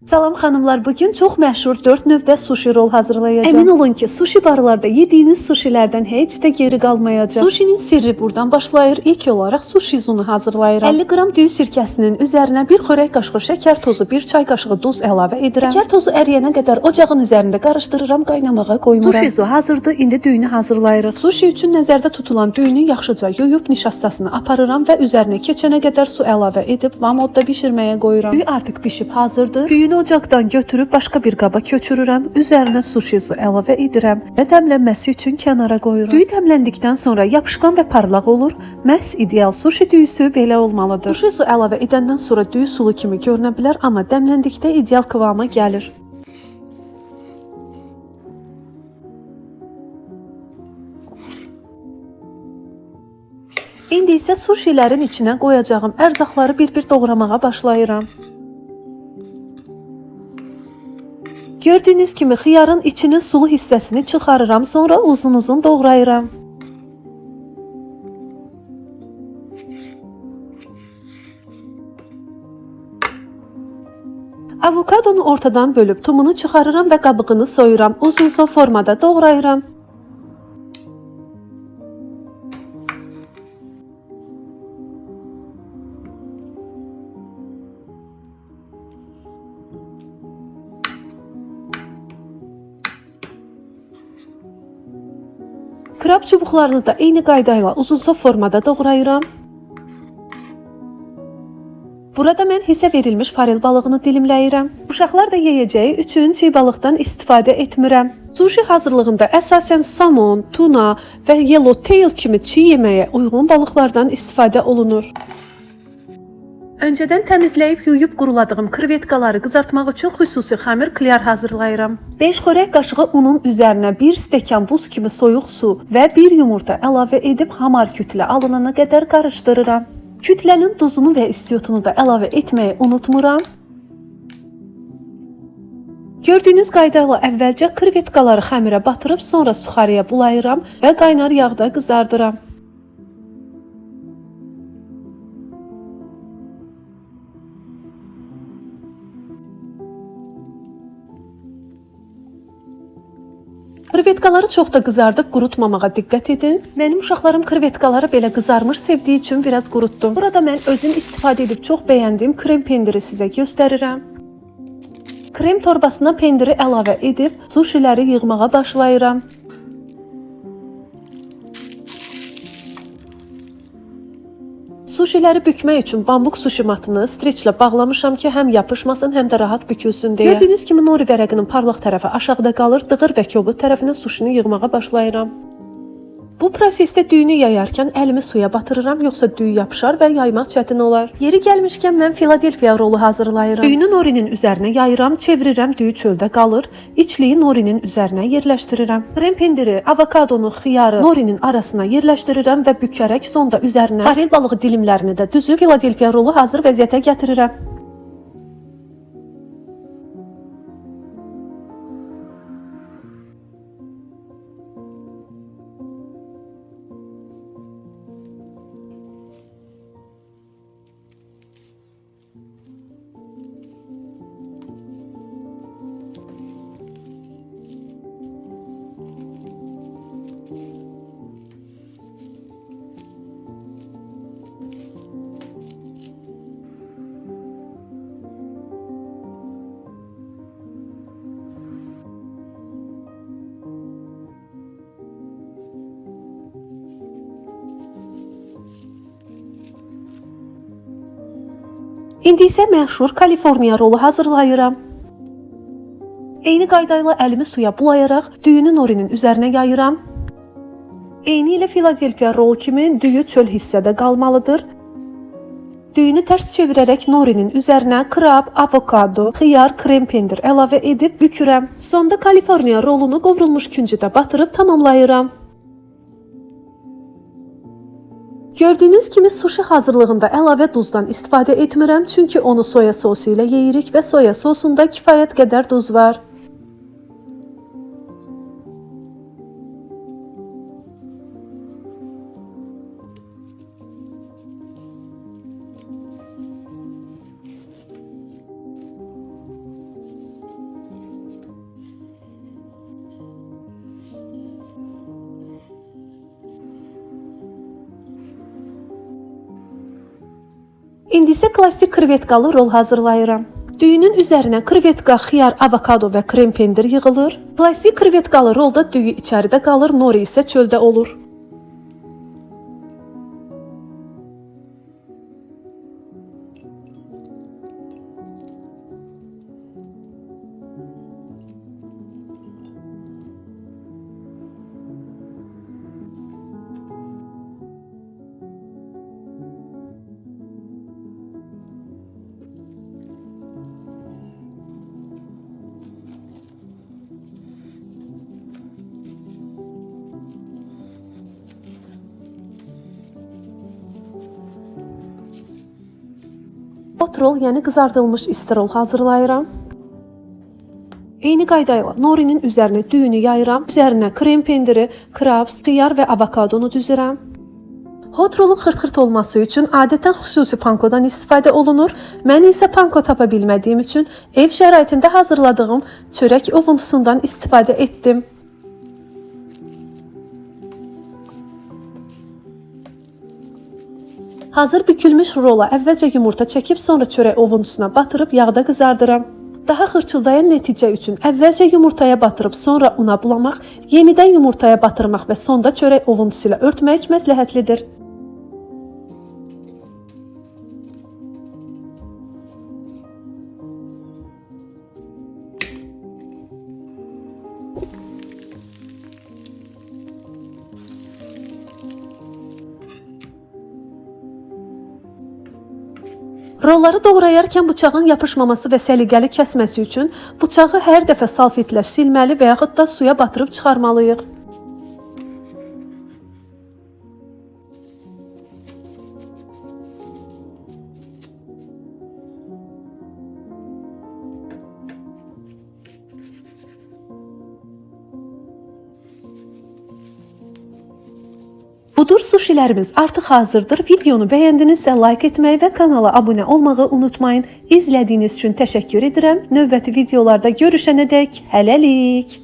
Salam xanımlar, bugün çox məşhur 4 növdə sushi rol hazırlayacağam. Əmin olun ki, sushi barlarda yediyiniz sushilərdən heç də geri qalmayacaq. Sushinin sirri buradan başlayır. İlk olaraq sushi izunu hazırlayıram. 50 qram düyü sirkəsinin üzərinə 1 xörək qaşığı şəkər tozu, 1 çay qaşığı duz əlavə edirəm. Şəkər tozu əriyənə qədər ocağın üzərində qarışdırıram, qaynamağa qoymuram. Sushi izu hazırdır. İndi düyünü hazırlayırıq. Sushi üçün nəzərdə tutulan düyünü yaxşıca yuyub nişastasını aparıram və üzərinə keçənə qədər su əlavə edib vamodda bişirməyə qoyuram. Düyü artıq bişib hazırdır. Düyünü ocaqdan götürüb başqa bir qaba köçürürəm. Üzərinə sushi izu əlavə edirəm və dəmlənməsi üçün kənara qoyuram. Düyü dəmləndikdən sonra yapışqan və parlaq olur. Məhz ideal sushi düyüsü belə olmalıdır. Sushi izu əlavə edəndən sonra düyü sulu kimi görünə bilər, amma dəmləndikdə ideal kıvama gəlir. İndi isə sushilərin içinə qoyacağım ərzaqları bir-bir doğramağa başlayıram. Gördüyünüz kimi xiyarın içinin sulu hissəsini çıxarıram, sonra uzun-uzun doğrayıram. Avokadonu ortadan bölüb tumunu çıxarıram və qabığını soyuram. Uzun formada doğrayıram. Krab çubuqlarını da eyni qaydayla uzun formada doğrayıram. Burada mən hisə verilmiş farel balığını dilimləyirəm. Uşaqlar da yeyəcəyi üçün çiğ balıqdan istifadə etmirəm. Sushi hazırlığında əsasən somon, tuna və yellowtail kimi çiğ yeməyə uyğun balıqlardan istifadə olunur. Öncədən təmizləyib yuyub quruladığım krevetkaları qızartmaq üçün xüsusi xəmir klyar hazırlayıram. 5 xörək qaşığı unun üzərinə 1 stəkan buz kimi soyuq su və 1 yumurta əlavə edib hamar kütlə alınana qədər qarışdırıram. Kütlənin duzunu və istiotunu da əlavə etməyi unutmuram. Gördüyünüz qaydayla əvvəlcə krevetkaları xəmirə batırıb sonra suxarıya bulayıram və qaynar yağda qızardıram. Krevetkaları çox da qızardıb qurutmamağa diqqət edin. Mənim uşaqlarım krevetkaları belə qızarmış sevdiyi üçün biraz qurutdum. Burada mən özüm istifadə edib çox bəyəndiyim krem pendiri sizə göstərirəm. Krem torbasına pendiri əlavə edib sushiləri yığmağa başlayıram. Sushiləri bükmək üçün bambuk sushi matını streçlə bağlamışam ki, həm yapışmasın, həm də rahat bükülsün deyə. Gördüyünüz kimi nori vərəqinin parlaq tərəfi aşağıda qalır, dığır və kobud tərəfinə sushini yığmağa başlayıram. Bu prosesdə düyünü yayarkən əlimi suya batırıram, yoxsa düyü yapışar və yaymaq çətin olar. Yeri gəlmişkən mən Philadelphia rolu hazırlayıram. Düyünü norinin üzərinə yayıram, çevirirəm, düyü çöldə qalır. İçliyi norinin üzərinə yerləşdirirəm. Krem pendiri, avokadonu, xiyarı norinin arasına yerləşdirirəm və bükərək sonda üzərinə farel balığı dilimlərini də düzüb Philadelphia rolu hazır vəziyyətə gətirirəm. İndi isə məşhur Kaliforniya rolu hazırlayıram. Eyni qaydayla əlimi suya bulayaraq düyünü norinin üzərinə yayıram. Eyni ilə Philadelphia rolu kimi düyü çöl hissədə qalmalıdır. Düyünü tərs çevirərək norinin üzərinə krab, avokado, xiyar, krem pendir əlavə edib bükürəm. Sonda Kaliforniya rolunu qovrulmuş küncüdə batırıb tamamlayıram. Gördüyünüz kimi sushi hazırlığında əlavə duzdan istifadə etmirəm, çünki onu soya sosu ilə yeyirik və soya sosunda kifayət qədər duz var. İndi isə klassik krevetkalı rol hazırlayıram. Düyünün üzərinə krevetka, xiyar, avokado və krem pendir yığılır. Klassik krevetkalı rolda düyü içəridə qalır, nori isə çöldə olur. Hot roll, yəni qızardılmış isti rol hazırlayıram. Eyni qayda ilə norinin üzərinə düyünü yayıram. Üzərinə krem pendiri, krabs, xiyar və avokadonu düzürəm. Hot rollun xırt-xırt olması üçün adətən xüsusi pankodan istifadə olunur. Mən isə panko tapa bilmədiyim üçün ev şəraitində hazırladığım çörək ovuntusundan istifadə etdim. Hazır bükülmüş rola əvvəlcə yumurta çəkib sonra çörək ovuntusuna batırıb yağda qızardıram. Daha xırçıldayan nəticə üçün əvvəlcə yumurtaya batırıb sonra una bulamaq, yenidən yumurtaya batırmaq və sonda çörək ovuntusu ilə örtmək məsləhətlidir. Rolları doğrayarkən bıçağın yapışmaması və səliqəli kəsməsi üçün bıçağı hər dəfə salfetlə silməli və yaxud da suya batırıb çıxarmalıyıq. Budur, suşilərimiz artıq hazırdır. Videonu bəyəndinizsə like etməyi və kanala abunə olmağı unutmayın. İzlədiyiniz üçün təşəkkür edirəm. Növbəti videolarda görüşənədək hələlik.